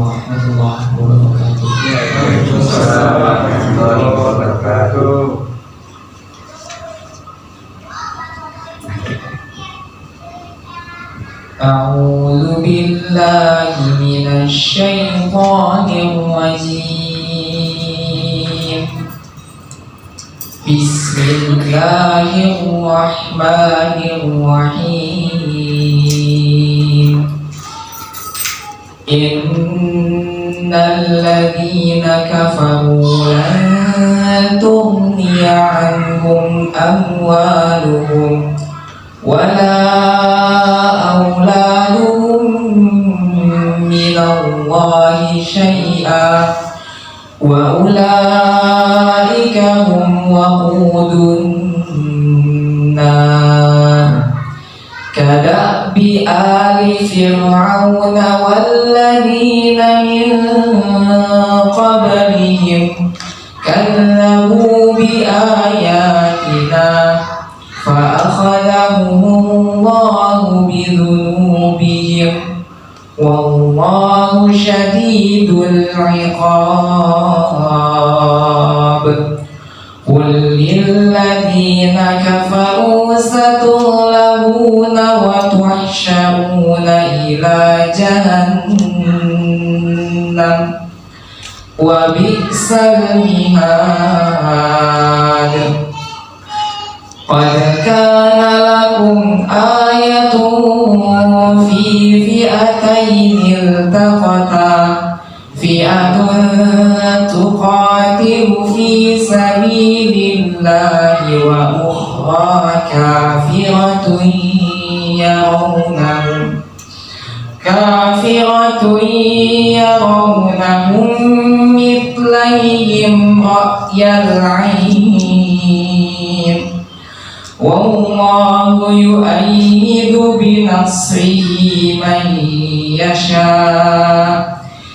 warahmatullahi wabarakatuh. Waalaikumsalam warahmatullahi wabarakatuh. A'udzu billahi minasy syaithanir rajim. Bismillahirrahmanirrahim. Innal ladzina kafaru lan tughniya 'anhum amwaluhum wala auladuhum minallahi syai'a wa ulaika hum waqudun nar. Kadabi ali fir'auna walladzina min qablihim kadzabu bi ayatina fa akhadhahumullahu bi dhunubihim wallahu syadidul iqab. Qul lilladzina kafaru satughlabuna wa tuhsyaruna ila jahannam wa bi'sal mihad. Qad kana lakum ayatun fi fi'ataini iltaqata fi'atun tuqatilu fi sabilillahi wa ukhra kafiratun yarawnahum mithlihim ra'yal 'ayn wallahu yu'ayyidu binasrihi man yasha.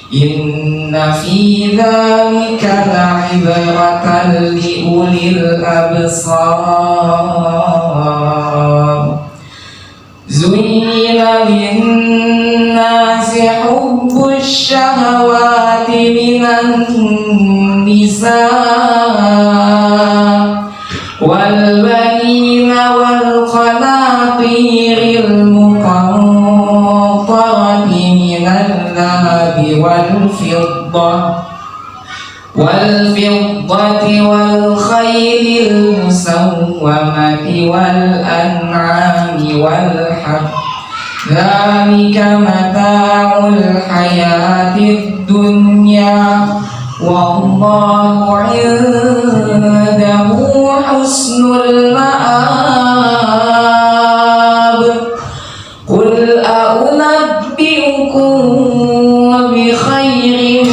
Inna fi dzalika la'ibratan liulil absar. Zuyyina lin-nasi hubbus syahawati minan nisaa wal banina wal qanatiril muqantarati minal dhahabi wal fiddati wal khaylil musawwamati wal an'ami wal harth. Dzalika mata'ul hayatid dunya wallahu 'indahu husnul ma'ab. Qul a'unabbi'ukum bi khairin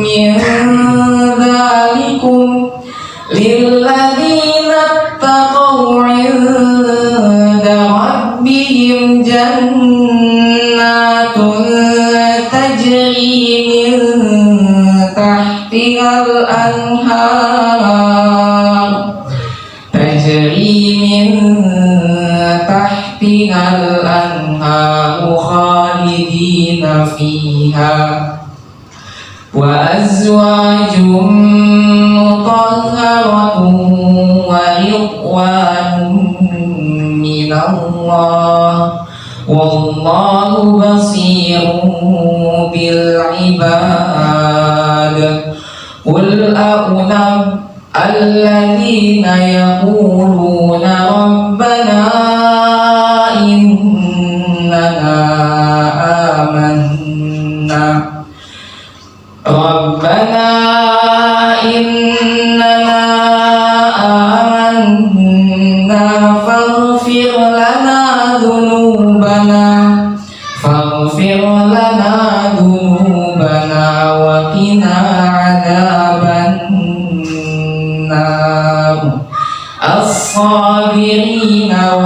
min dzalikum lilladzina ittaqaw 'inda rabbihim jannatun tajri min tahtihal anhar khalidina fiha wa azwajum mutahharatun wa ridwanun minallah wallahu basirun bil ibad. Qul alladzina yaquluna rabbana innana amanna faghfir lana dhunubana wa qina adzaban nar. As-sabirina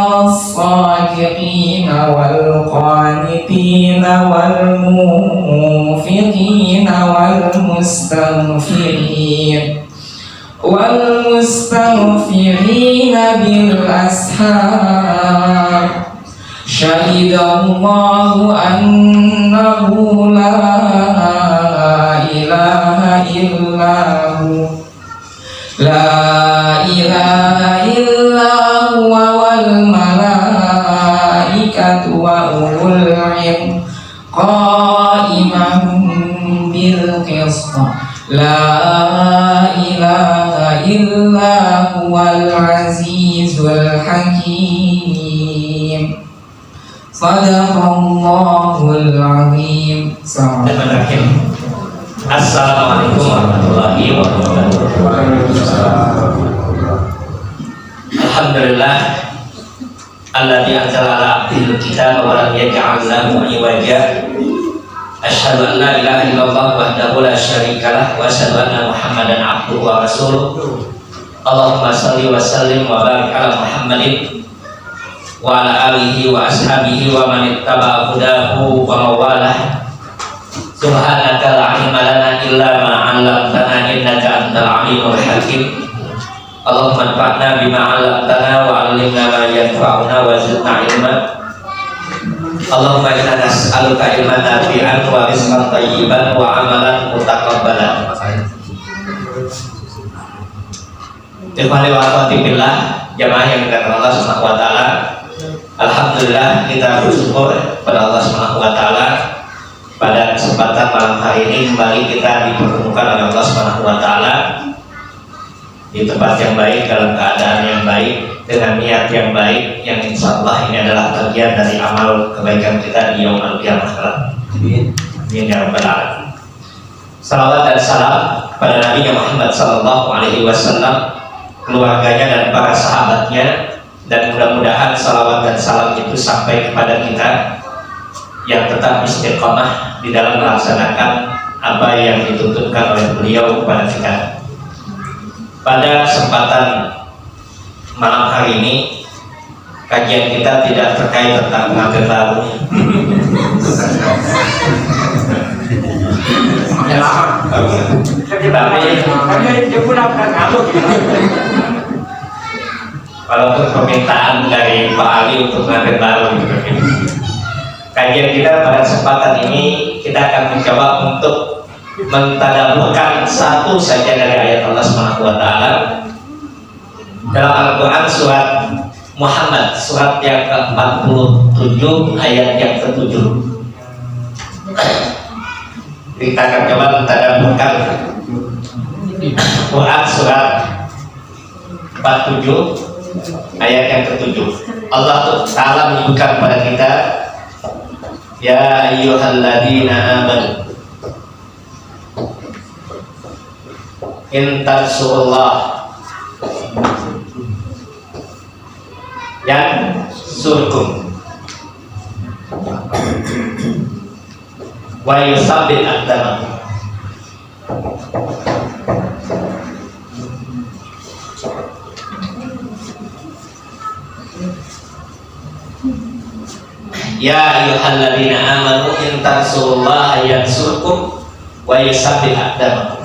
was-sadiqina wal-qanitina wal-munfiqina wal-mustaghfirin والمستغفرين بالأسحار شهد الله أنه لا إله إلا هو لا إله إلا هو والملائكة وأولو العلم قائما بالقسط لا إله إلا هو العزيز الحكيم صدق الله العظيم. Assalamualaikum warahmatullahi wabarakatuh. Alhamdulillah alladzi anzala ala abdihi al-kitaba wa lam yaj'al lahu iwaja. Asyhadu an la ilaha illallah wahdahu la syarikalah wa asyhadu anna Muhammadan abduhu wa rasuluh. Allahumma shalli wa sallim wa barik ala Muhammadin wa ala alihi wa ashabihi wa man ittaba'a hudahu wa mawalah. Subhanaka la ilma lana illa ma 'allamtana innaka antal alimul hakim. Allahumma anfa'na bima 'allamtana wa 'allimna ma yanfa'una wa zidna ilma. Allahumma inna nas'aluka ilman nafi'an wa rizqan thayyiban wa 'amalan mutaqabbalan. Ikhwani wa akhwati fillah, jamaah yang dimuliakan Allah Subhanahu wa taala. Alhamdulillah kita bersyukur pada Allah Subhanahu wa taala. Pada kesempatan malam hari ini kembali kita dipertemukan oleh Allah Subhanahu wa taala di tempat yang baik, dalam keadaan yang baik, dengan niat yang baik, yang insyaallah ini adalah bagian dari amal kebaikan kita di yaumul qiyamah. Amin ya rabbal alamin. Salawat dan salam pada Nabi Muhammad sallallahu alaihi wasallam, keluarganya dan para sahabatnya, dan mudah-mudahan salawat dan salam itu sampai kepada kita yang tetap istiqomah di dalam melaksanakan apa yang dituntutkan oleh beliau kepada kita. Pada kesempatan malam hari ini, kajian kita tidak terkait tentang pengantin baru. Walaupun permintaan dari Pak Ali untuk pengantin baru, kajian kita pada kesempatan ini kita akan mencoba untuk mentadabburkan satu saja dari ayat Allah Subhanahu wa taala dalam Al-Qur'an surat Muhammad, surat yang ke-47 ayat yang ke-7. Kita akan coba mentadabburkan Quran surat 47 ayat yang ke-7. Allah Ta'ala menyebutkan kepada kita, ya ayyuhalladzina amanu in tansurullah yansurkum wa yusabbit aqdamakum. Ya ayyuhalladzina amanu in tansurullaha yansurkum wa yusabbit aqdamakum.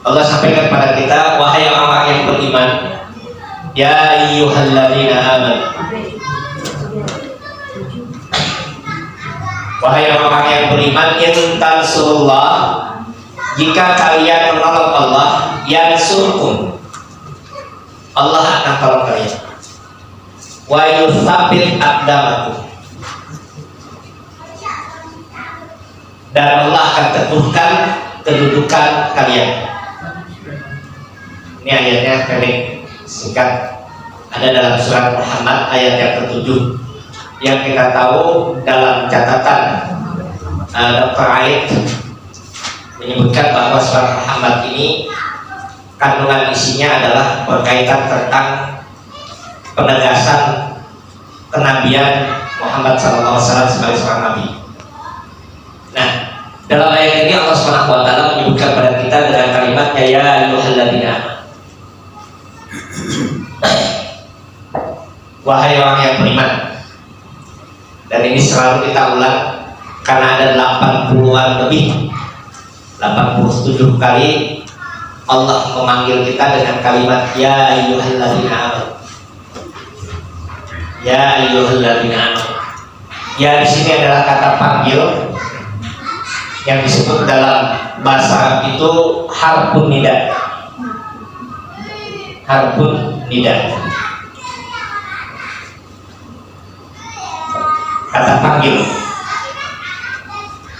Allah sampaikan kepada kita, wahai orang yang beriman, ya ayyuhalladzina amanu, wahai orang yang beriman, in tansurullah, jika kalian menolong Allah, yansurkum, Allah akan tolong kalian. Wa yutsabbit aqdamakum, dan Allah akan teguhkan kedudukan kalian. Ini ayatnya pendek, singkat, ada dalam surat Muhammad ayat yang ke-7. Yang kita tahu dalam catatan Dr. Aid menyebutkan bahwa surat Muhammad ini kandungan isinya adalah berkaitan tentang penegasan kenabian Muhammad SAW sebagai seorang nabi. Nah, dalam ayat ini Allah SWT menyebutkan pada kita dengan kalimatnya, ya ayyuhalladzina amanu, wahai orang yang beriman. Dan ini selalu kita ulang karena ada 80-an lebih, 87 kali Allah memanggil kita dengan kalimat ya ayyuhalladzina amanu. Ya ayyuhalladzina amanu. Ya di sini adalah kata panggil yang disebut dalam bahasa Arab itu harfun nida. Harfun nida. Kata panggil.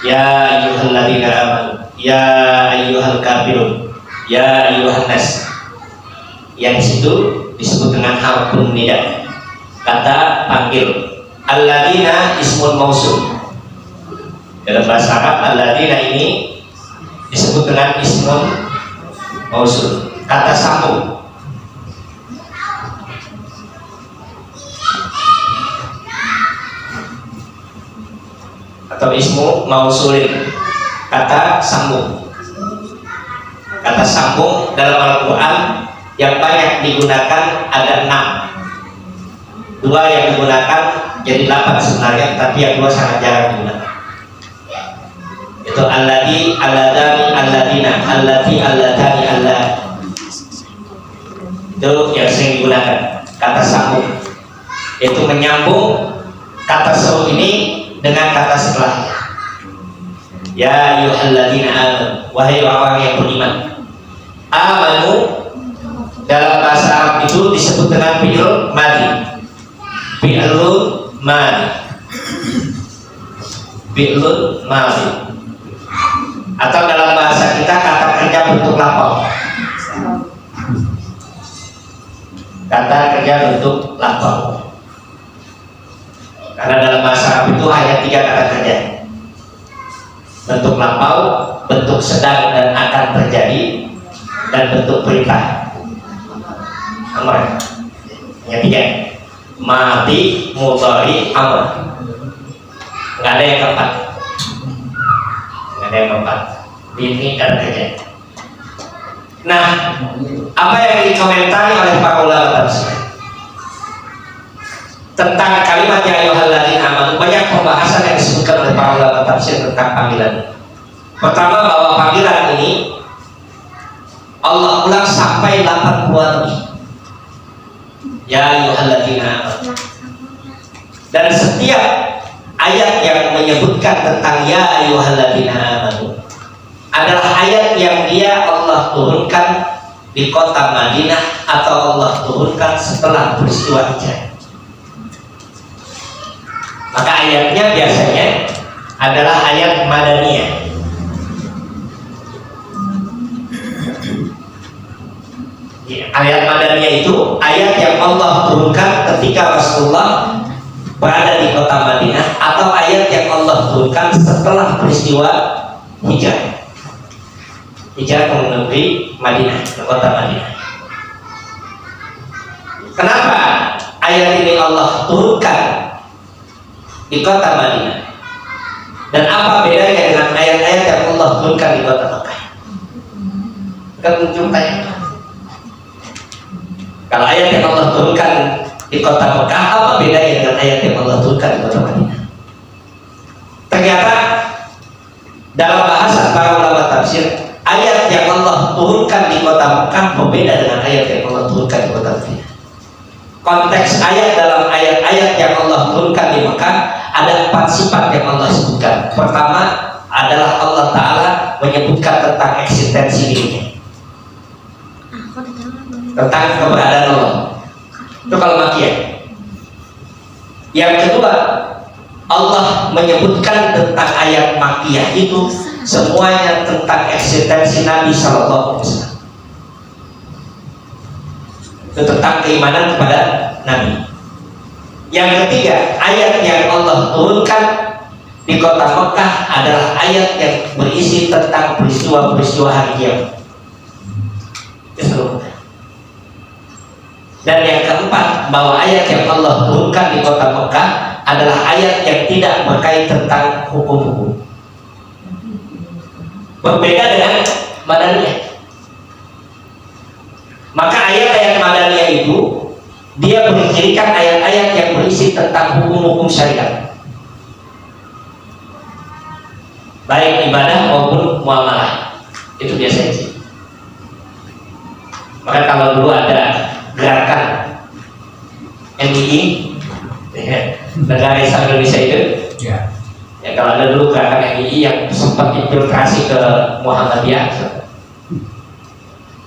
Ya ayyuhalladzina amanu. Ya ayyuhal kafirun. Ya ayyuhan nas. Yang situ disebut dengan harfun nida. Kata panggil. Alladzina ismun mausul. Dalam bahasa Arab alladzina ini disebut dengan ismun mausul. Kata sambung. Atau ismu mausulin. Kata sambung. Kata sambung dalam Al-Quran yang banyak digunakan ada 6. 2 yang digunakan jadi 8 sebenarnya, tapi yang 2 sangat jarang digunakan. Itu alladzi, alladani, alladina, allati, alladani, allah. Itu yang sering digunakan. Kata sambung itu menyambung kata seru ini dengan kata setelahnya. Ya ayyuhalladzina amanu, wahai orang yang beriman. Amanu dalam bahasa Arab itu disebut dengan fi'il madhi. Fi'lun madhi. Fi'lun madhi. Atau dalam bahasa kita kata kerja bentuk lapor. Kata kerja bentuk lapor. Karena dalam bahasa Arab itu hanya 3 kata kerja. Bentuk lampau, bentuk sedang dan akan terjadi, dan bentuk perintah. Amr. Hanya 3. Mati, mudhari, amr. Nggak ada yang keempat. Nggak ada yang keempat. Ini kata kerja. Nah, apa yang dikomentari oleh para ulama tafsir tentang kalimat ya ayyuhalladzina amanu? Banyak pembahasan yang disebutkan oleh para ulama tafsir tentang panggilan. Pertama, bahwa panggilan ini Allah ulang sampai 80 lebih. Ya ayyuhalladzina amanu. Dan setiap ayat yang menyebutkan tentang ya ayyuhalladzina amanu adalah ayat yang dia Allah turunkan di kota Madinah atau Allah turunkan setelah peristiwa hijrah. Maka ayatnya biasanya adalah ayat Madaniyah. Ayat Madaniyah itu ayat yang Allah turunkan ketika Rasulullah berada di kota Madinah, atau ayat yang Allah turunkan setelah peristiwa hijrah. Hijrah ke negeri Madinah, ke kota Madinah. Kenapa ayat ini Allah turunkan di kota Madinah? Dan apa bedanya dengan ayat-ayat yang Allah turunkan di kota Mekah? Kan ujung tanya. Kalau ayat yang Allah turunkan di kota Mekah, apa bedanya dengan ayat yang Allah turunkan di kota Madinah? Ternyata dalam bahasa para ulama tafsir, ayat yang Allah turunkan di kota Mekah berbeda dengan ayat yang Allah turunkan di kota Madinah. Konteks ayat dalam ayat-ayat yang Allah turunkan di Mekah ada 4 sifat yang Allah sebutkan. Pertama adalah Allah Ta'ala menyebutkan tentang eksistensi dirinya, tentang keberadaan Allah. Itu kalau makiyah. Yang kedua, Allah menyebutkan tentang ayat makiyah itu semuanya tentang eksistensi Nabi Sallallahu Alaihi Wasallam. Itu tentang keimanan kepada Nabi. Yang ketiga, ayat yang Allah turunkan di kota Mekah adalah ayat yang berisi tentang peristiwa-peristiwa hari kiamat. Dan yang keempat, bahwa ayat yang Allah turunkan di kota Mekah adalah ayat yang tidak berkait tentang hukum-hukum. Berbeda dengan Madaniyah. Maka ayat-ayat Madaniyah itu dia berkirikan ayat-ayat yang berisi tentang hukum-hukum syariat. baik ibadah maupun muamalah. Itu biasanya sih. Maka kalau dulu ada gerakan MII, Negara Islam Indonesia itu, ya kalau ada dulu gerakan MII yang sempat infiltrasi ke Muhammadiyah.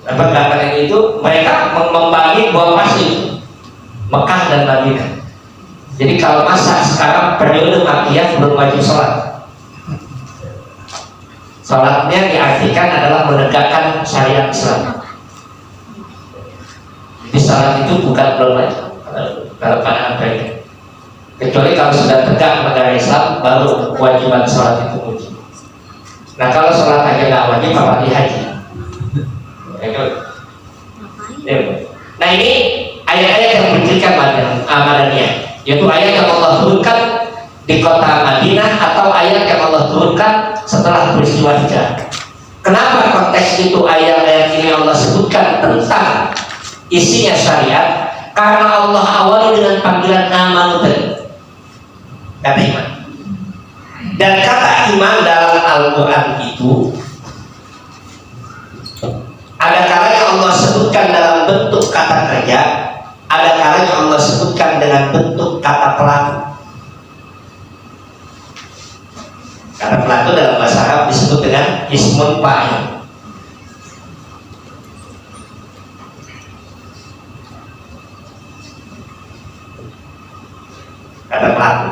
Apa gerakan MII itu mereka membagi dua masjid, Mekah dan Madinah. Jadi kalau masa sekarang periode Makkiyah belum wajib sholat. Sholatnya diartikan adalah menegakkan syariat Islam. Jadi sholat itu bukan belum wajib dalam pandangan mereka. Kecuali kalau sudah tegak negara Islam baru kewajiban sholat itu muncul. Nah kalau sholat aja nggak wajib apalagi haji. Nah ini ayat-ayat yang memberikan Madaniyah, yaitu ayat yang Allah turunkan di kota Madinah atau ayat yang Allah turunkan setelah peristiwa hijrah. Kenapa konteks itu ayat-ayat ini Allah sebutkan tentang isinya syariat? Karena Allah awali dengan panggilan amanu tadi, kata iman. Dan kata iman dalam Al-Quran itu ada kalanya Allah sebutkan dalam bentuk kata kerja, ada kalanya Allah sebutkan dengan bentuk kata pelaku. Kata pelaku dalam bahasa Arab disebut dengan ismun fa'il. Kata pelaku.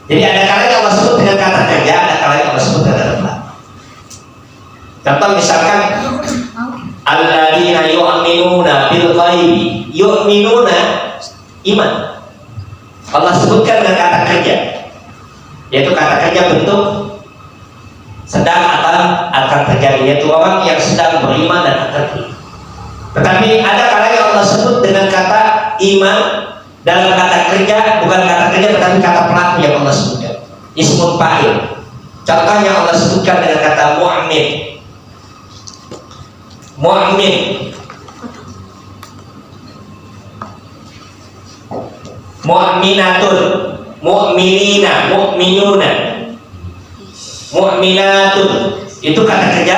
Jadi ada kalanya Allah sebut dengan kata kerja, ada kalanya Allah sebut dengan kata pelaku. Contoh misalkan alladzina yu'minuna bil ghaibi, yu'minuna iman. Allah sebutkan dengan kata kerja, yaitu kata kerja bentuk sedang akan terjadi, yaitu orang yang sedang beriman dan akan beriman. Tetapi ada kalanya Allah sebut dengan kata iman dalam kata kerja, bukan kata kerja tetapi kata pelaku yang Allah sebutkan, ismun fa'il. Contohnya Allah sebutkan dengan kata mu'min. Mu'min, mu'minatun, mu'minina, mu'minuna, mu'minatun. Itu kata kerja,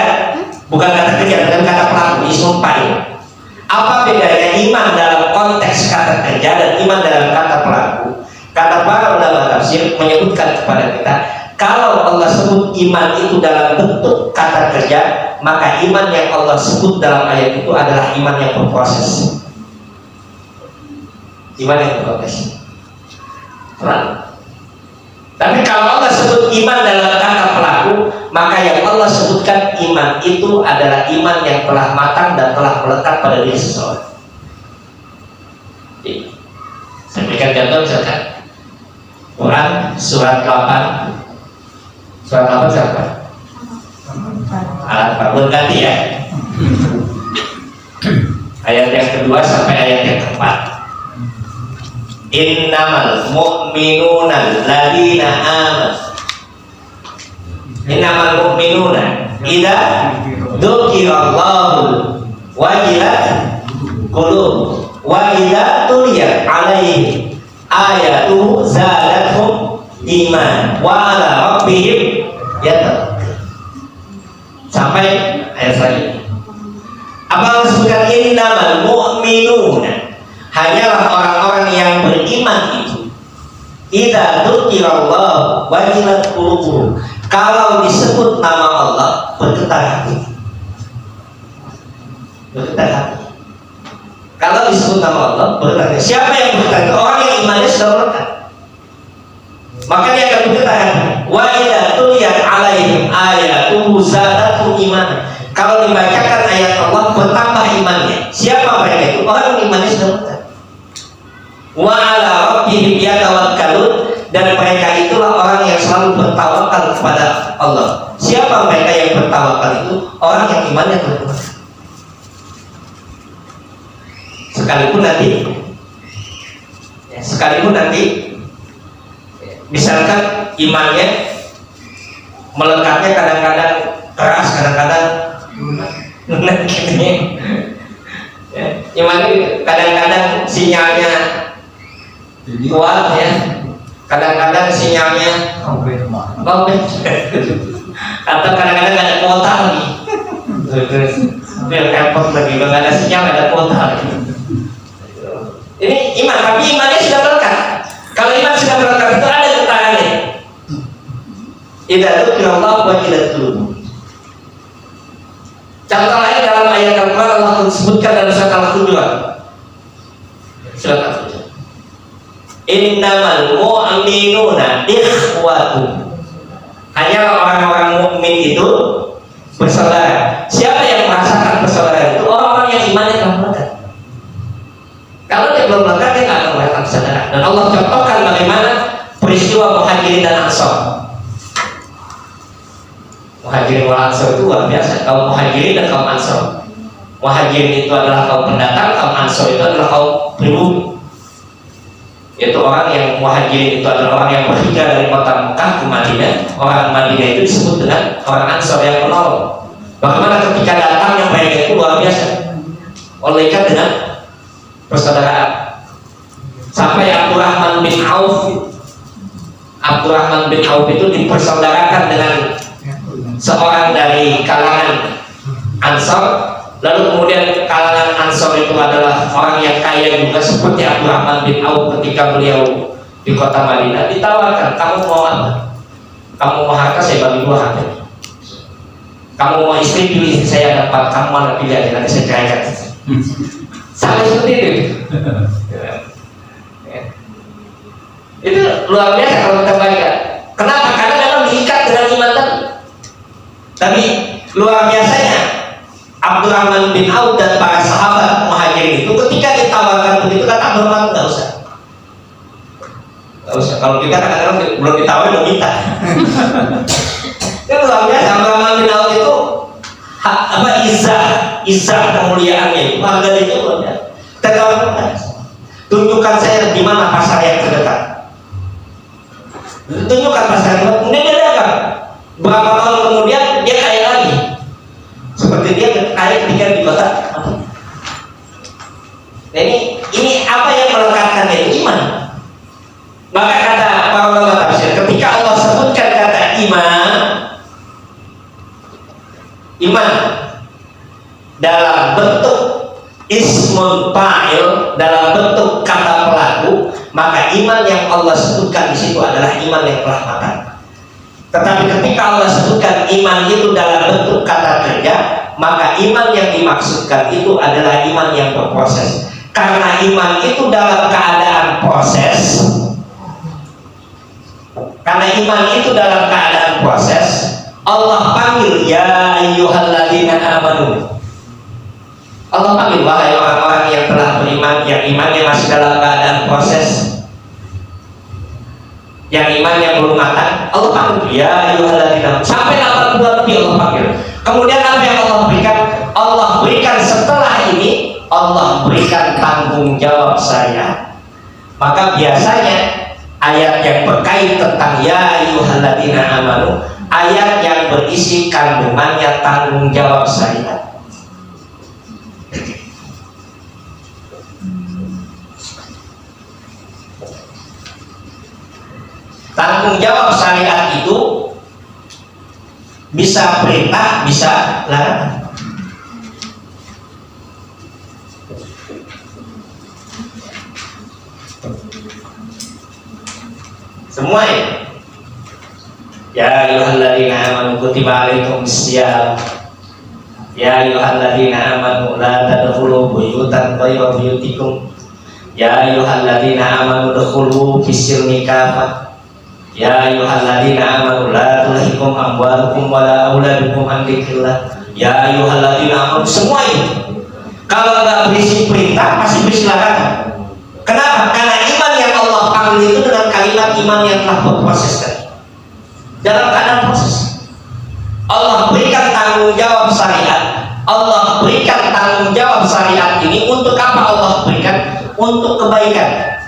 bukan kata kerja, tetapi kata pelaku, ismun fa'il. Apa bedanya iman dalam konteks kata kerja dan iman dalam kata pelaku? Kata para ulama tafsir menyebutkan kepada kita, kalau Allah sebut iman itu dalam bentuk kata kerja, maka iman yang Allah sebut dalam ayat itu adalah iman yang berproses. Iman yang berproses. Tapi kalau Allah sebut iman dalam kata pelaku, maka yang Allah sebutkan iman itu adalah iman yang telah matang dan telah melekat pada diri seseorang. Saya berikan contoh misalkan Quran surat 8. Surat 8 siapa? Al-Fatihah. Berganti ya. Ayat yang kedua sampai ayat yang keempat. Innamal mu'minuna alladzina amanu. Innamal mu'minuna idza dzukirallahu wajilat qulubuhum wa idza tuliyat 'alaihim ayatu zadatuhum iman wa 'ala rabbihim yatawakkalun. Sampai ayat selanjutnya. Apa disebutkan innamal mu'minuna, hanyalah orang-orang yang beriman itu idza dzukirallahu wajilat qulubuhum, kalau disebut nama Allah bergetar hati. Bergetar hati. Kalau disebut nama Allah bergetar hati. Siapa yang bergetar? Orang yang imannya sudah melekat, maka dia akan bergetar hati. Wa idza tuliyat 'alaihim ayatuhu zadatuhum iman, kalau dibacakan ayat Allah bertambah imannya. Siapa mereka itu? Orang yang imannya sudah melekat. Wa 'ala rabbihim yatawakkalun, dan mereka itulah orang yang selalu bertawakal kepada Allah. Siapa mereka yang bertawakal itu? Orang yang imannya kuat. Sekalipun nanti misalkan imannya melekatnya kadang-kadang keras, kadang-kadang lunak gitu ya. Imannya kadang-kadang sinyalnya kuat ya, kadang-kadang sinyal sinyalnya lobet. Atau kadang-kadang nggak ada kuota lagi. Terus repot lagi, nggak ada sinyal, nggak ada kuota lagi. Ini iman, tapi imannya sudah melekat. Kalau iman sudah melekat itu ada getarannya. Idza dzukirallah wajilat qulubuhum. Contoh lain dalam ayat Al-Quran Allah sebutkan dalam surat Al-Hujurat. Surat Al-Hujurat. Innamal mu'minuna ikhwatun. Hanya orang-orang mukmin itu bersaudara. Siapa yang merasakan persaudaraan itu? Orang-orang yang imannya telah melekat. Kalau dia belum melekat, dia tidak akan merasakan persaudaraan. Dan Allah contohkan bagaimana peristiwa Muhajirin dan Ansor. Muhajirin wal Ansor itu luar biasa. Kaum Muhajirin dan kaum Ansor. Muhajirin itu adalah kaum pendatang, kaum Ansor itu adalah kaum pribumi. Yaitu orang yang Muhajirin itu adalah orang yang berhijrah dari kota Mekah ke Madinah. Orang Madinah itu disebut dengan orang Ansor yang menolong. Bagaimana ketika datangnya mereka itu luar biasa, olehkan dengan persaudaraan. Sampai Abdurrahman bin Auf itu dipersaudarakan dengan seorang dari kalangan Ansor. Lalu kemudian kalangan Ansor itu adalah orang yang kaya juga seperti Abdurrahman bin Auf. Ketika beliau di kota Madinah ditawarkan, kamu mau apa? Kamu mau harta, saya bagi 2 harta. Kamu mau istri, pilih saya dapat. Kamu mana pilih aja, nanti saya ceraikan. Sama seperti itu. Itu luar biasa kalau kita baca. Kenapa? Karena memang diikat dengan iman tadi. Tapi luar biasanya Abdurrahman bin Auf dan para sahabat Muhajirin itu ketika ditawarkan begitu kata Abdurrahman, nggak usah. Kalau kita kadang-kadang belum ditawarin udah minta. Itu luar biasa. Abdurrahman bin Auf itu izah kemuliaannya itu, harganya itu luar biasa. Tertawarkan, tunjukkan saya di mana pasar yang terdekat. Tunjukkan pasar yang terdekat. Kemudian dia dagang. Berapa tahun kemudian dia kaya lagi. Seperti dia kaya ketika di kota. Nah, ini apa yang melekatkan itu? Iman. Maka kata para ulama tafsir, ketika Allah sebutkan kata iman dalam bentuk ismul fa'il, dalam bentuk kata pelaku, maka iman yang Allah sebutkan di situ adalah iman yang telah matang. Tetapi ketika Allah sebutkan iman itu dalam bentuk kata kerja, maka iman yang dimaksudkan itu adalah iman yang berproses. Karena iman itu dalam keadaan proses. Karena iman itu dalam keadaan proses, Allah panggil ya ayyuhalladzina amanu. Allah panggil wahai orang-orang yang telah beriman, yang imannya masih dalam keadaan proses, yang imannya belum matang. Allah panggil ya ayyuhalladzina amanu. Sampai 80 lebih Allah panggil. Kemudian apa yang Allah berikan? Allah berikan setelah ini, Allah berikan tanggung jawab saya. Maka biasanya ayat yang berkait tentang ya ayyuhalladzina amanu, ayat yang berisi kandungannya tanggung jawab syariat. Tanggung jawab syariat itu bisa perintah, bisa larangan. Semua ya ayyuhalladzina amanu kutiba alaikumusiyam ya ayyuhalladzina amanu la tadkhulu buyutan ghayra buyutikum ya ayyuhalladzina amanu dkhulu fis-silmi kafah ya ayyuhalladzina amanu la tulhikum amwalukum wala auladukum an dzikrillah ya ayyuhalladzina amanu. Semua ini kalau nggak berisi perintah masih berisi larangan. Kenapa? Karena iman yang Allah panggil itu dengan kalimat iman yang telah berproses tadi. Dalam keadaan proses, Allah berikan tanggung jawab syariat. Allah berikan tanggung jawab syariat ini untuk apa? Allah berikan untuk kebaikan.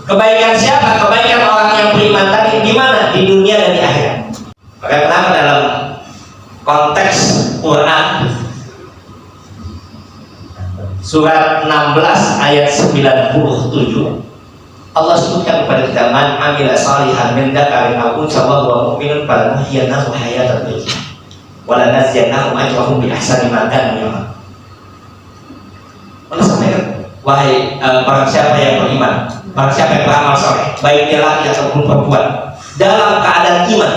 Kebaikan siapa? Kebaikan orang yang beriman tadi di mana? Di dunia dan di akhirat. Maka kenapa dalam konteks Quran surat 16 ayat 97 Allah sebutkan kepada kita, man amila salihan min dzakarin aw unsa wa huwa mu'minun falanuhyiyannahu hayatan thayyibah wa lanajziyannahum ajrahum bi ahsani ma kanu ya'malun. Allah sampaikan, wahai barang siapa yang beriman, barang siapa yang beramal saleh, baik dia laki ataupun perempuan, dalam keadaan iman,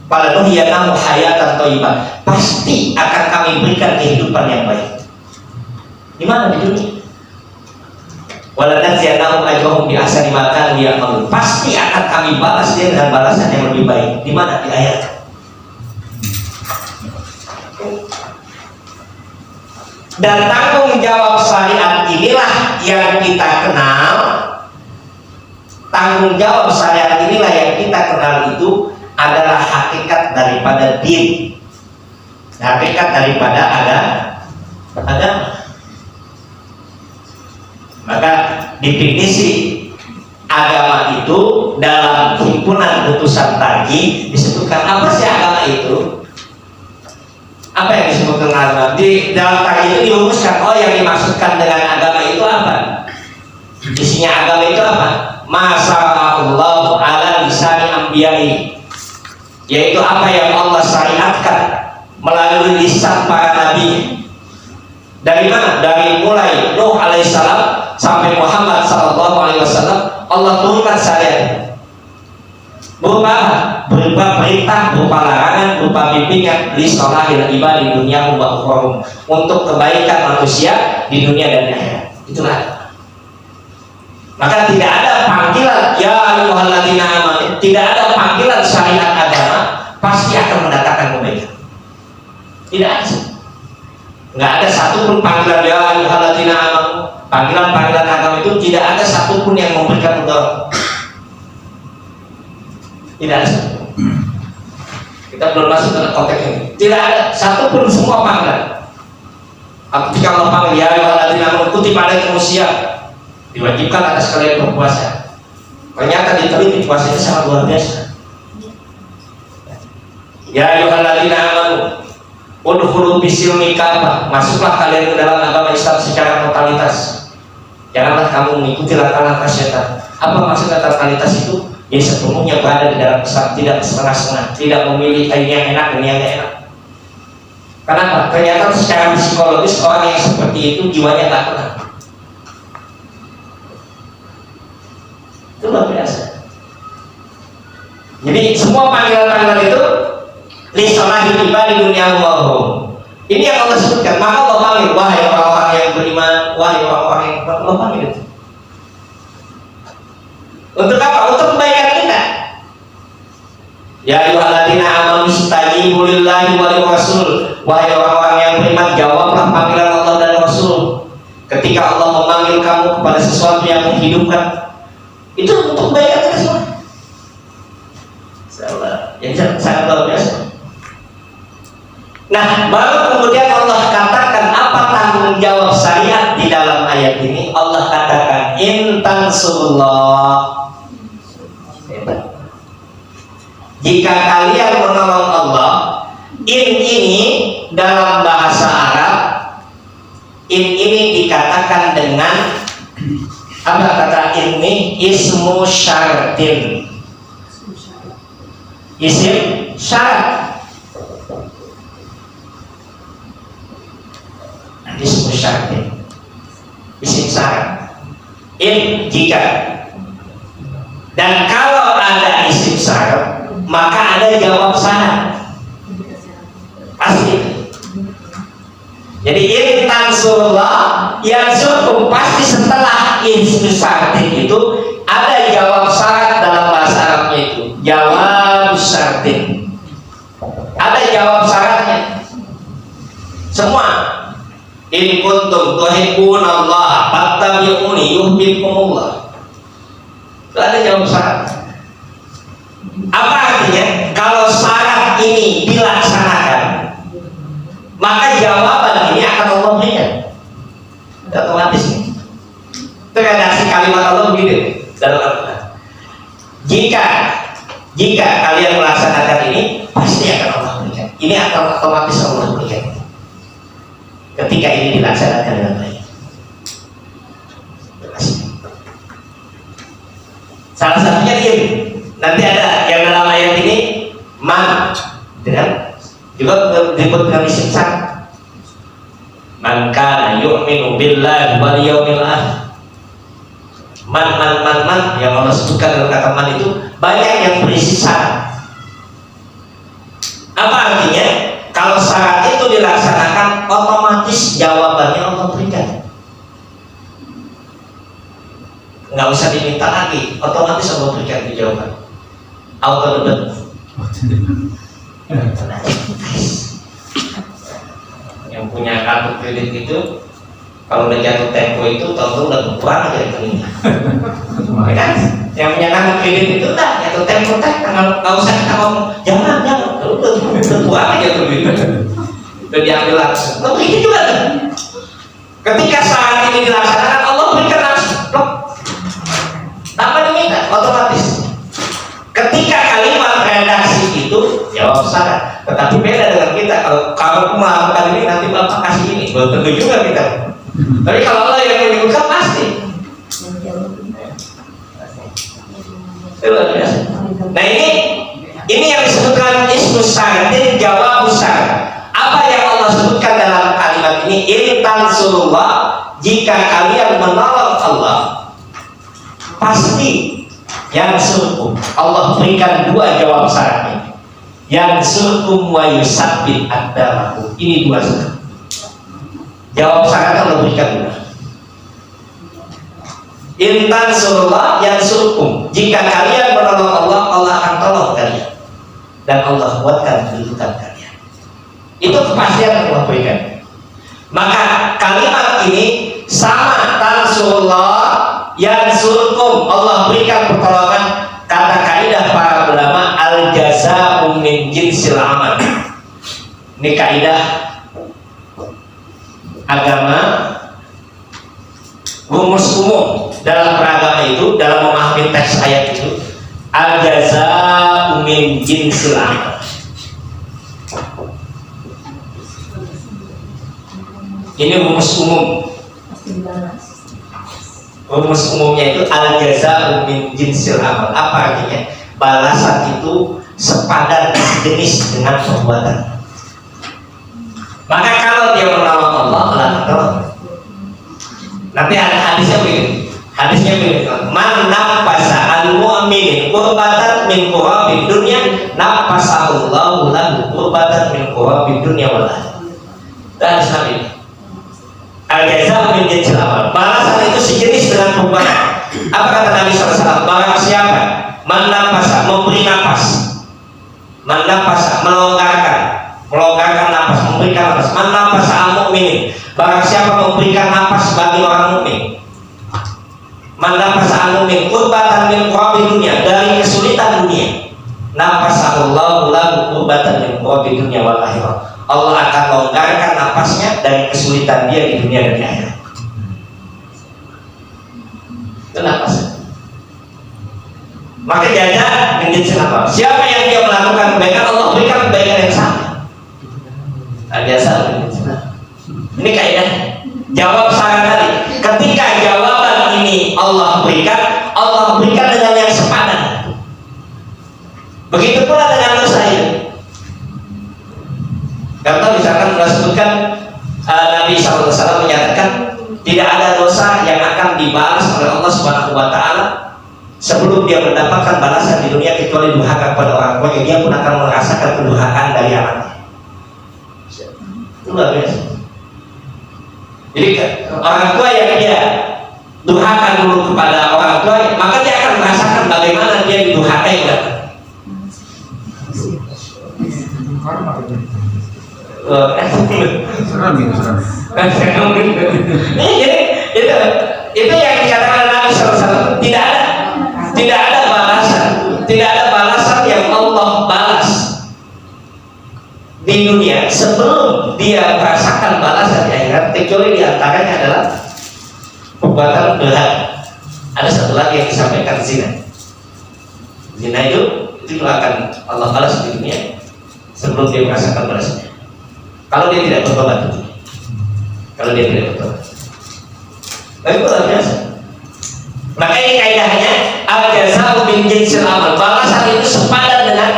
falanuhyiyannahu hayatan thayyibah, pasti akan kami berikan kehidupan yang baik. Di mana? Di dunia. Walanajziyannahum ajrahum bi ahsani ma kanu ya'malun, pasti akan kami balas dia dengan balasan yang lebih baik. Di mana? Di akhirat. Dan tanggung jawab syariat inilah yang kita kenal. Tanggung jawab syariat inilah yang kita kenal itu adalah hakikat daripada din, hakikat daripada agama. Maka definisi agama itu dalam himpunan putusan tagih disebutkan apa sih agama itu? Apa yang disebutkan agama? Di dalam tagih itu dirumuskan, oh yang dimaksudkan dengan agama itu apa? Isinya agama itu apa? Masa'allahu ala lisani anbiya'i, yaitu apa yang Allah syariatkan melalui lisan para nabi. Dari mana? Dari mulai Nuh alaihissalam sampai Muhammad sallallahu alaihi wasallam, Allah turunkan syariat. Berupa apa? Berupa perintah, berupa larangan, berupa bimbingan li sholahil ibadi dunya wa ukhra, untuk kebaikan manusia di dunia dan akhirat. Itulah. Maka tidak ada panggilan ya ayyuhalladzina amanu, tidak ada panggilan syariat agama pasti akan mendatangkan kebaikan. Tidak ada. Nggak ada satupun panggilan ya ayyuhalladzina amanu, panggilan-panggilan agama itu tidak ada satupun yang memberikan mudarat. Tidak ada satupun. Kita belum masuk ke konteks ini. Tidak ada satupun, semua panggilan. Ketika Allah panggil ya ayyuhalladzina amanu kutiba alaikumus syiyam, diwajibkan atas kalian berpuasa. Ternyata diteliti puasa ini sangat luar biasa. Ya ayyuhalladzina amanu udkhulu bisilmi kafah, masuklah kalian ke dalam agama Islam secara totalitas. Janganlah kamu mengikuti langkah-langkah setan. Apa maksud totalitas itu? Jadi sepenuhnya berada di dalam Islam, tidak setengah-setengah, tidak memilih ini yang enak, ini yang enak. Kenapa? Ternyata secara psikologis orang yang seperti itu jiwanya tak tenang. Itu luar biasa. Jadi semua panggilan-panggilan itu lisonah tiba di dunia Allah. Ini yang Allah sebutkan. Maka Allah panggil, wahai orang-orang yang beriman, wahai orang-orang yang Allah panggil itu. Untuk apa? Untuk kebaikan kita. Ya ayyuhalladzina amanu istajibu lillahi wa lirrasul. Wahai orang-orang yang beriman, jawablah panggilan Allah dan Rasul. Ketika Allah memanggil kamu kepada sesuatu yang menghidupkan, itu untuk kebaikan kita semua. Yang sangat luar biasa. Nah, baru kemudian Allah katakan apa tanggung jawab syariat di dalam ayat ini. Allah katakan in tansurullah, jika kalian menolong Allah. In ini dalam bahasa Arab, in ini dikatakan dengan apa? Kata ini ismu syartin, isim syarat. Ismu syartin, isim syarat. In jika, dan kalau ada isim syarat maka ada jawab syarat pasti. Jadi in tansurullah yansurkum, pasti setelah isim syartin itu ada jawab syarat. Dalam bahasa Arabnya itu jawab syartin, ada jawab syaratnya semua. In kuntum tuhibbunallaha fattabi'uni yuhibbukumullah. Itu ada jawab syarat. Apa artinya? Kalau syarat ini dilaksanakan, maka jawaban ini akan Allah berikan. Otomatis nih. Itu redaksi kalimat Allah begitu dalam Al-Quran. Jika kalian melaksanakan ini, pasti akan Allah berikan. Ini akan otomatis Allah berikan. Ketika ini dilaksanakan dengan baik. sayyin. Nanti ada yang dalam ayat ini man, dengan juga disebut dengan isim syarat. Man kana yu'minu billahi wal yawmil akhir. Man yang Allah sebutkan dalam kata man itu banyak yang berisi syarat. Apa artinya? Kalau syarat itu dilaksanakan, otomatis jawabannya Allah berikan. Nggak usah diminta lagi, otomatis Allah berikan di jawaban. Auto debet. Yang punya kartu kredit itu, kalau udah jatuh tempo itu, tahu-tahu udah berkurang aja rekeningnya. Ya kan? Yang punya kartu kredit itu udah jatuh tempo, nggak usah kita ngomong, jangan, udah berkurang aja tuh gitu. Udah diambil langsung. Nah, begitu juga tuh. Ketika saat ini dilaksanakan, Allah berikan langsung. Tanpa diminta, otomatis. Ketika kalimat redaksi itu jawab syarat, tetapi beda dengan kita. Kalau melakukan ini nanti Bapak kasih ini, belum tentu juga kita. Tapi kalau Allah yang menyebutkan pasti. Nah ini yang disebutkan ismus syarat, ini jawab syarat. Apa yang Allah sebutkan dalam kalimat ini? In tansurullah, jika kalian menolong Allah, pasti yang surkum. Allah berikan dua jawab syaratnya. Yang surkum wa yusabbit aqdamakum. Ini dua syarat. Jawab syaratnya Allah berikan dua. Intan surullah yang surkum. Jika kalian menolong Allah, Allah akan tolong kalian. Dan Allah kuatkan kedudukan kalian. Itu kepastian yang Allah berikan. Maka kalimat ini sama tansurullah yang surkum, Allah berikan pertolongan. Kata kaidah para ulama, al jaza'u min jinsil amal. Ini kaidah agama, rumus umum dalam beragama itu, dalam memahami teks ayat itu, al jaza'u min jinsil amal. Ini rumus umum. Rumus umumnya itu al jaza'u min jinsil amal. Apa artinya? Balasan itu sepadan jenis dengan perbuatan. Maka kalau dia menolong Allah, Allah akan tolong. Nanti ada hadisnya begini. Hadisnya begini. Man nafasa al mu'min qurbatan min qurabi dunya, nafasahullahu lahu qurbatan min qurabi dunya wal akhirah. Dan hadis al-jazaa min jinsil amal. Balasan itu sejenis dengan perbuatan. Apa kata Nabi SAW? Barang siapa menafasa, memberi nafas, menafasa, melonggarkan nafas, memberikan nafas. Menafasa al-mu'minin. Barang siapa memberikan nafas bagi orang mukmin. Menafasa al-mu'min qurbatan min qurabi dunya, dari kesulitan dunia. Nafasahullahu lahu qurbatan min qurabi dunya wal akhirah. Allah akan longgarkan napasnya dari kesulitan dia di dunia dan di akhirat. Itu napas. Maka jaga menjadi amal. Siapa yang dia melakukan kebaikan, Allah berikan kebaikan yang sama. Biasa ini kaidah. Jawab syarat tadi. Ketika jawaban ini Allah berikan dengan yang sepadan. Begitu pula dengan dosa ini. Karena misalkan disebutkan Nabi SAW menyatakan tidak ada dosa yang akan dibalas oleh Allah Subhanahu Wa Taala sebelum dia mendapatkan balasan di dunia kecuali durhaka kepada orang tuanya. Dia pun akan merasakan kedurhakaan dari anaknya. Itu luar biasa. Jadi orang tua yang dia durhaka dulu kepada orang tua, maka dia akan merasakan bagaimana dia didurhakai oleh itu yang dikatakan Nabi SAW. Tidak ada balasan yang Allah balas di dunia sebelum dia merasakan balasan di akhirat, kecuali diantaranya adalah perbuatan durhaka. Ada satu lagi yang disampaikan, zina. Zina itu akan Allah balas di dunia sebelum dia merasakan balasannya. Kalau dia tidak bertobat, Tapi itu luar biasa. Maka ini kaidahnya al-jazaa min jinsil amal. Balasan itu sepadan dengan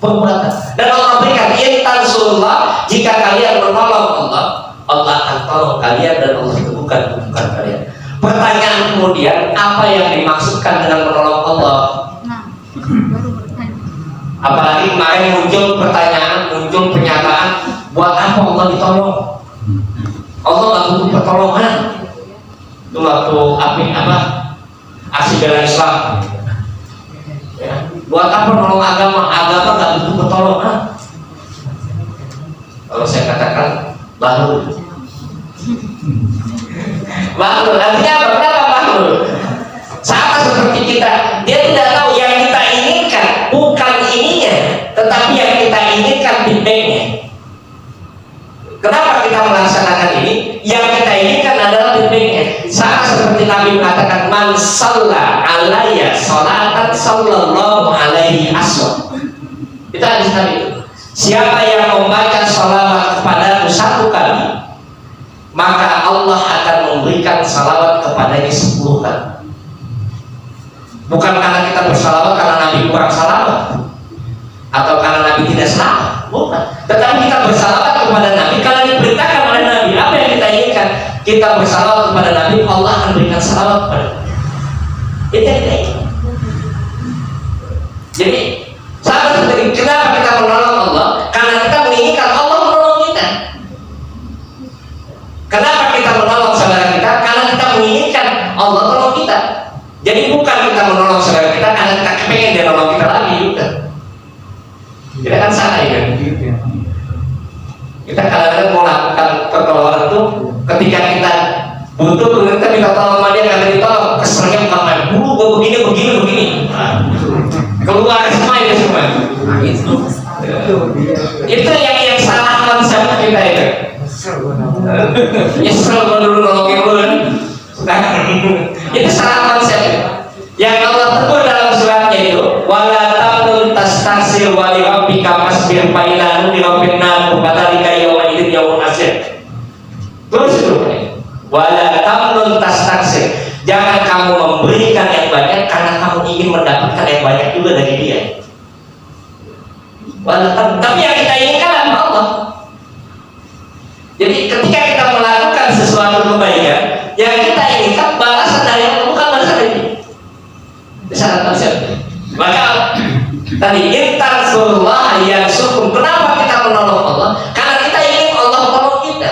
perbuatan. Dan Allah berikan in tansurullah, jika kalian menolong Allah, Allah akan tolong kalian dan Allah itu bukan kalian. Pertanyaan kemudian, apa yang dimaksudkan dengan menolong Allah? Apalagi kemarin muncul pertanyaan, muncul pernyataan, buat apa Allah ditolong? Allah nggak butuh pertolongan. Itu waktu aksi bela Islam. Ya. Buat apa nolong agama? Agama nggak butuh pertolongan. Kalau saya katakan bahlul. Bahlul, artinya apa? Kenapa bahlul? Sama seperti kita, dia tidak tahu yang kita inginkan bukan ininya, tetapi yang kita inginkan feedbacknya. Kenapa kita melaksanakan ini? Yang kita inginkan adalah feedbacknya. Sama seperti Nabi mengatakan, man shalla alayya sholatan sallallahu alaihi aswa. Itu hadis Nabi. Siapa yang membaca sholawat kepadamu satu kali, maka Allah akan memberikan salawat kepadanya 10 kali. Bukan karena kita bersalawat karena Nabi kurang salawat, atau karena Nabi tidak salawat, bukan. Tetapi kita bersalawat kepada Nabi karena diperintahkan oleh Nabi. Apa yang kita inginkan? Kita bersalawat kepada Nabi, Allah akan berikan salawat kepada Nabi. Itu yang kita inginkan. Jadi sahabat seperti kenapa kita menolong Allah? Karena kita menginginkan Allah menolong kita. Kenapa kita menolong saudara kita? Karena kita menginginkan Allah menolong kita. Jadi bukan kita menolong saudara kita karena kita pengen dia nolong kita lagi, bukan. Kita kan salah ya. Kita kadang-kadang mau lakukan pertolongan itu ketika kita butuh, kita minta tolong sama dia, karena ditolong keselnya bukan main. Gue begini. Keluar semua itu semua. Itu yang salah konsep kita itu. Nyesel gue dulu nolongin lu. Itu salah konsep. Yang Allah tegur dalam suratnya itu, wala tamnun tastaksir wa li rabbika fasbir fa ilanu li rabbina fadzalika yawma idzin yawmun asir. Terus itu, wala tamnun tastaksir. Jangan kamu memberikan yang banyak karena kamu ingin mendapatkan yang banyak juga dari dia. Tapi yang kita inginkan adalah Allah. Jadi ketika kita melakukan sesuatu kebaikan, yang kita inginkan balasan dari Allah, bukan balasan dari dia. Sangat konsep. Maka tadi intansurullah yansurkum. Kenapa kita menolong Allah? Karena kita ingin Allah menolong kita.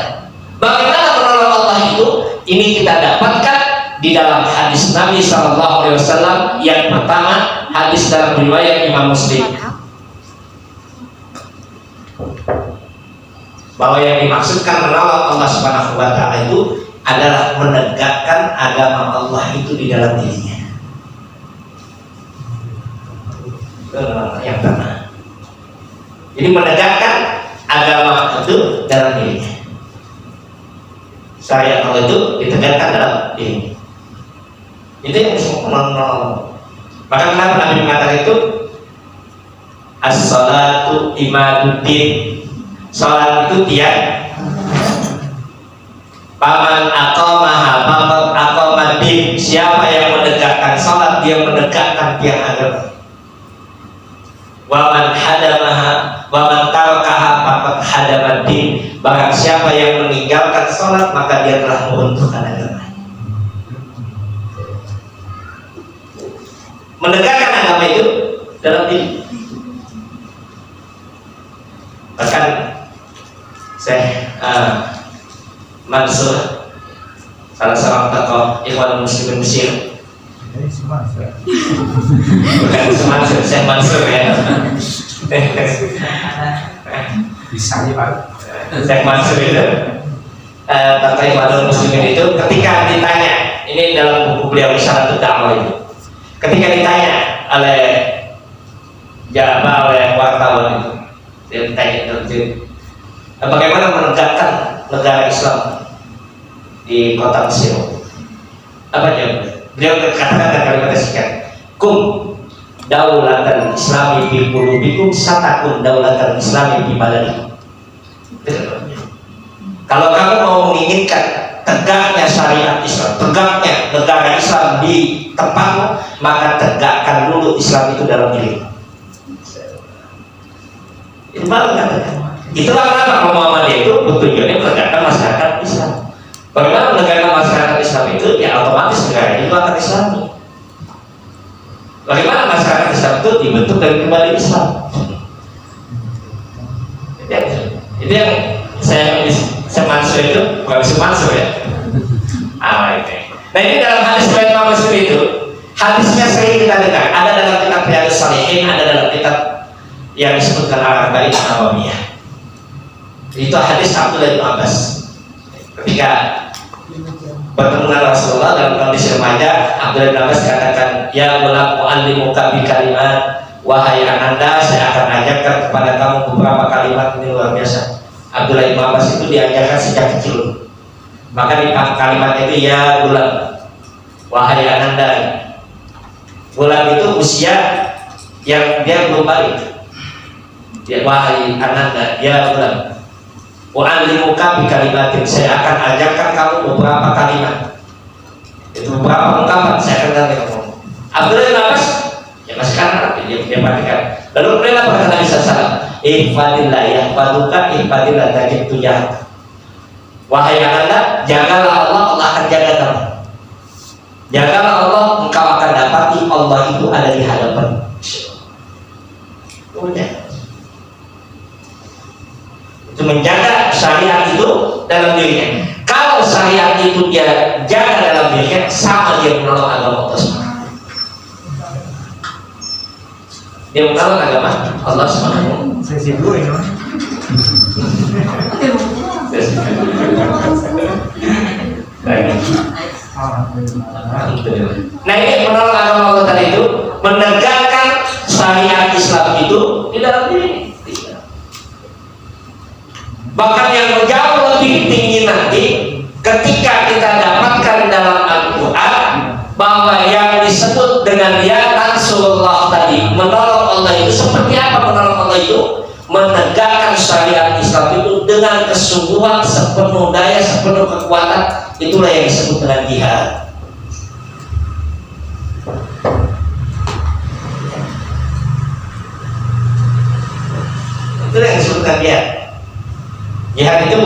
Bagaimana menolong Allah itu? Ini kita dapatkan di dalam hadis Nabi SAW yang pertama, hadis dalam riwayat Imam Muslim, bahwa yang dimaksudkan menolong Allah Subhanahu wa Ta'ala itu adalah menegakkan agama Allah itu di dalam dirinya. Yang pertama, jadi menegakkan agama itu dalam dirinya. Syariat Allah itu ditegakkan dalam dirinya. Itu yang disebut menolong. Maka kenapa Nabi mengatakan itu? As-salatu imaduddin. Salat itu tiang. Paman aqamaha faqad aqamaddin. Siapa yang menegakkan salat, dia menegakkan tiang agama. Wa man hadamaha wa man tarakaha faqad hadamaddin. Barang siapa yang meninggalkan salat, maka dia telah meruntuhkan agama. Menegakkan agama itu dalam diri. Bahkan Syekh Mansur, salah seorang tokoh Ikhwan Muslimin Mesir, bukan Mansur, Syekh Mansur ya. Bisa ya Pak. Syekh Mansur itu tokoh Ikhwan Muslimin itu ketika ditanya, ini dalam buku beliau Risalah Dakwah itu, ketika ditanya oleh wartawan itu, dia ditanya bagaimana menegakkan negara Islam di kota Mesir. Apa jawabnya? Beliau katakan kalimat singkat, kum daulatan islami fi qulubikum satakun daulatan islami fi baladikum. Kalau kamu mau menginginkan tegaknya syariat Islam, tegaknya negara Islam di tempatmu, maka tegakkan dulu Islam itu dalam diri. Itu baru katakan. Itulah kenapa Muhammadiyah itu tujuannya menegakkan masyarakat Islam. Bagaimana menegakkan masyarakat Islam itu? Ya otomatis negara itu akan Islami. Bagaimana masyarakat Islam itu dibentuk dari kembali Islam? Itu yang saya mansur itu bukan mansur ya. Itu. Nah ini dalam hadis riwayat Imam Muslim itu, hadisnya sering kita dengar. Ada dalam kitab Riyadhus Shalihin, ada dalam kitab yang disebutkan Al-Arba'in An-Nawawiyah. Itu hadis Abdullah bin Abbas ketika bertemu dengan Rasulullah dalam kondisi remaja. Abdullah bin Abbas katakan, ya gulam mu'allimuka bi kalimat, wahai ananda, saya akan ajarkan kepada kamu beberapa kalimat. Ini luar biasa. Abdullah bin Abbas itu diajarkan sejak kecil. Maka di kalimat itu, ya gulam, wahai ananda. Gulam itu usia yang dia belum balik. Ya, wahai ananda, ya gulam, wa'allimuka bi kalimatin, saya akan ajarkan kamu beberapa kalimat. Itu beberapa ungkapan saya akan ajarkan kamu. Abdullah bin Abbas ya masih kanak, dia perhatikan. Lalu beliau berkata Nabi SAW, ihfadillah yahfaduka, ihfadillah tajid tujah. Wahai ananda, jagalah Allah, Allah akan jaga kamu. Jagalah Allah, engkau akan dapati Allah itu ada di hadapan. Udah. Itu menjaga syariat itu dalam dirinya. Kalau syariat itu dia jaga dalam dirinya, sama dia menolong agama Allah SWT. Dia menolong agama Allah SWT. Sesi dulu ya. Nah ini menolong agama Allah tadi itu, menegakkan syariat Islam itu di dalam diri. Bahkan yang jauh lebih tinggi nanti, ketika kita dapatkan dalam Al-Quran bahwa yang disebut dengan ya Rasulullah tadi, menolong Allah itu seperti apa? Menolong Allah itu menegakkan syariat Islam itu dengan kesungguhan, sepenuh daya, sepenuh kekuatan. Itulah yang disebut dengan jihad. Itulah yang disebut dengan jihad. Jihad itu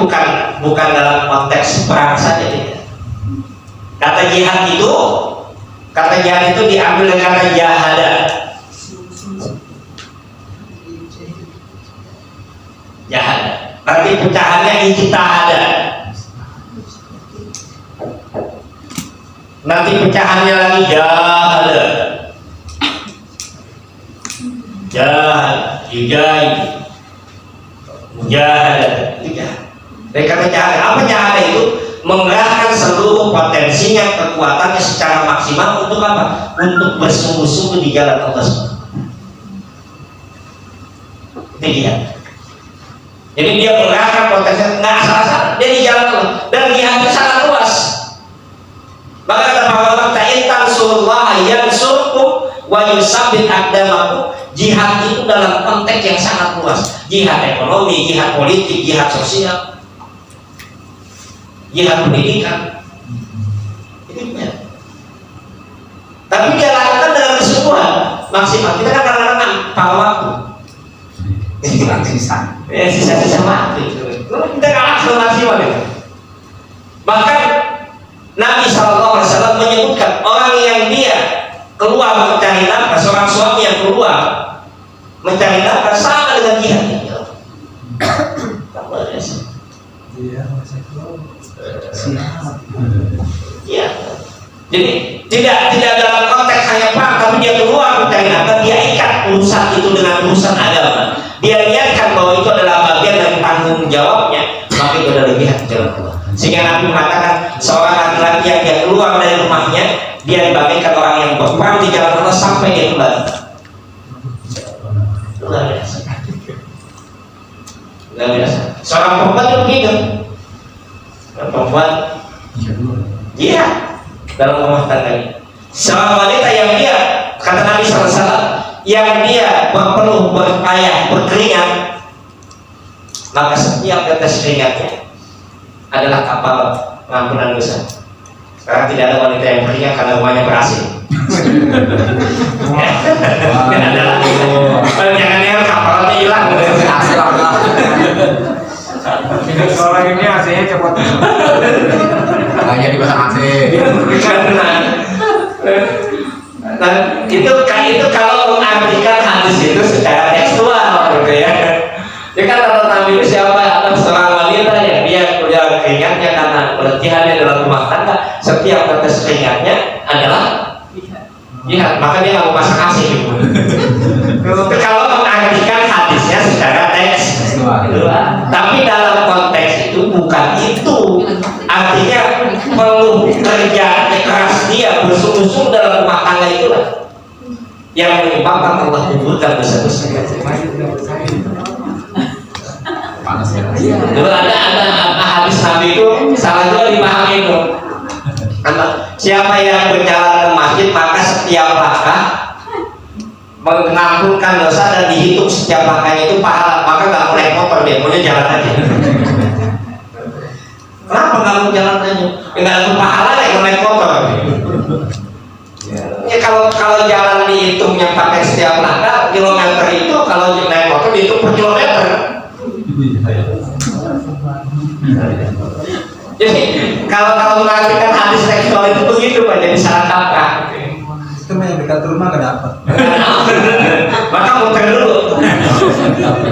bukan dalam konteks perang saja, tidak. Kata jihad itu diambil dari kata jahada. Jahada. Berarti pecahannya ijtihada. Nanti pecahannya lagi jahada. Jahad, ijai. Jahada. Dari kata jahada, apa jahada itu? Mengerahkan seluruh potensinya, kekuatannya secara maksimal untuk apa? Untuk bersungguh-sungguh di jalan Allah SWT. Itu jihad. Jadi dia mengerahkan potensinya, nggak salah-salah, dia di jalan Allah. Dan jihad itu sangat luas. Maka kata para ulama, ta'intan surullah yansurkum wa yusabbit aqdamakum. Jihad itu dalam konteks yang sangat luas. Jihad ekonomi, jihad politik, jihad sosial, jihad pendidikan. Itu ya. Tapi dia lakukan dengan kesungguhan maksimal. Kita kan kadang-kadang pakai waktu. Sisa-sisa waktu. Kita nggak langsung maksimal itu. Bahkan Nabi SAW menyebutkan orang yang dia keluar mencari nafkah, seorang suami yang keluar mencari nafkah sama dengan jihad. Ya. Jadi tidak dalam konteks hanya perang, tapi dia keluar mencari nafkah, dia ikat urusan itu dengan urusan agama. Dia lihatkan bahwa itu adalah bagian dari tanggung jawabnya, maka itu adalah jihad di jalan Allah. Sehingga Nabi mengatakan seorang laki-laki yang dia keluar dari rumahnya, dia dibagikan orang yang berperang di jalan Allah sampai dia kembali. Luar biasa. Luar biasa. Seorang perempuan itu begitu. Perempuan, iya, dalam rumah tangga. Seorang wanita yang dia, kata Nabi SAW, yang dia perlu berpayah, berkeringat, maka setiap tetes keringatnya adalah kapal pengampunan dosa. Sekarang tidak ada wanita yang berikan karena rumahnya berhasil. Tidak ada lagi. Jangan yang kapalnya hilang. Orang ini AC-nya cepat. Hanya dipasang AC. Nah, itu kalau mengartikan hadis itu secara tekstual gitu ya. Ya kan kata Nabi itu siapa akan seorang wanita yang dia keringatnya karena pelatihannya dalam rumah tangga, setiap tetes keringatnya adalah jihad, maka dia nggak mau pasang AC gitu. Kalau mengartikan hadisnya secara tekstual, tapi dalam konteks itu bukan itu. Artinya perlu kerja keras dia bersungguh-sungguh dalam rumah tangga itulah yang menyebabkan Allah kuburkan dosa-dosa. Dulu ada hadis Nabi itu salah juga dipahami itu. Siapa yang berjalan ke masjid maka setiap langkah mengampunkan dosa dan dihitung setiap langkahnya itu pahala, maka nggak boleh motor dia, maunya jalan aja. Kenapa nggak mau jalan aja? Nggak ada pahala yang naik motor. Ya kalau jalan dihitungnya pakai setiap langkah kilometer itu, kalau naik motor dihitung per kilometer. Jadi kalau mengartikan hadis tekstual itu begitu Pak, jadi salah kaprah. Itu yang dekat rumah nggak dapat. Maka muter dulu.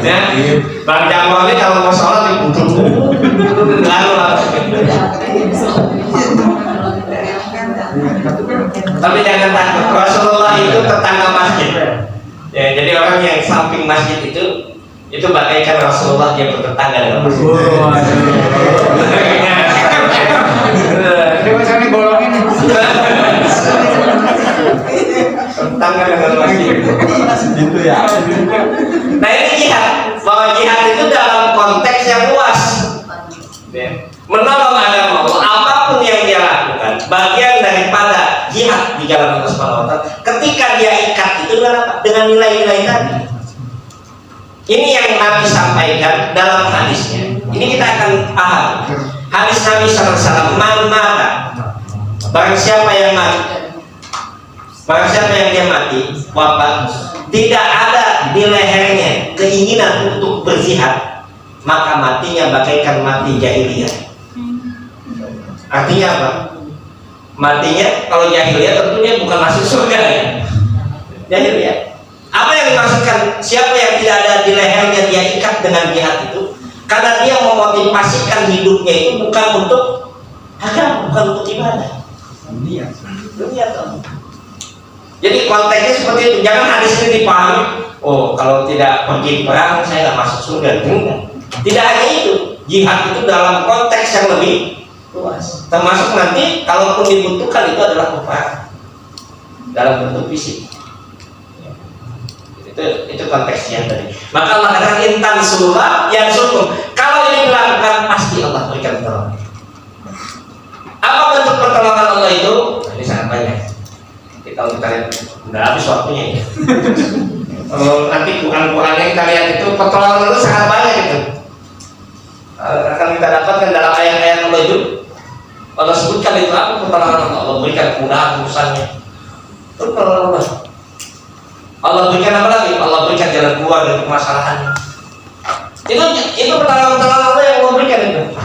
Ya, Bang Jamal ini kalau mau sholat dibutuh lalu. Tapi jangan takut, Rasulullah itu tetangga masjid. Ya, jadi orang yang samping masjid itu bagaikan Rasulullah yang bertetangga dengan masjid. Ini macam ini bolongin. Tetangga dengan masjid. Gitu ya. Nah ini jihad, bahwa jihad itu dalam konteks yang luas. Menolong agama Allah, apapun yang dia lakukan, bagian daripada jihad di jalan Allah Subhanahu wa Ta'ala. Ketika dia ikat itu dengan apa? Dengan nilai-nilai tadi. Ini yang Nabi sampaikan dalam hadisnya. Ini kita akan paham. Hadis Nabi SAW, man mata, barang siapa yang mati, barang siapa yang dia mati, wafat, tidak ada di lehernya keinginan untuk berjihad, maka matinya bagaikan mati jahiliyah. Artinya apa? Matinya kalau jahiliyah tentunya bukan masuk surga ya. Jahiliyah. Apa yang dimaksudkan? Siapa yang tidak ada di lehernya dia ikat dengan jihad itu? Karena dia memotivasikan hidupnya itu bukan untuk agama, bukan untuk ibadah. Dunia toh. Jadi konteksnya seperti itu. Jangan hadis ini dipahami, oh kalau tidak pergi perang saya nggak masuk surga. Tidak hanya itu. Jihad itu dalam konteks yang lebih luas. Termasuk nanti kalaupun dibutuhkan itu adalah peperangan dalam bentuk fisik. Itu konteksnya tadi. Maka Allah katakan intan surah yang sukum. Kalau ini dilakukan pasti Allah berikan pertolongan. Apa bentuk pertolongan Allah itu? Nah, ini sangat banyak. Kita lihat, udah habis waktunya ya. Nanti Quran yang kita lihat itu pertolongan Allah sangat banyak itu. Akan kita dapatkan dalam ayat-ayat Allah itu. Allah sebutkan itu apa pertolongan Allah. Allah berikan kemudahan urusannya. Itu pertolongan Allah. Allah berikan apa lagi? Allah berikan jalan keluar dari permasalahannya. Itu pertolongan Allah yang Allah berikan itu.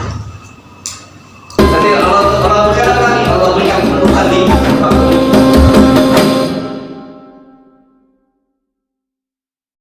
Jadi Allah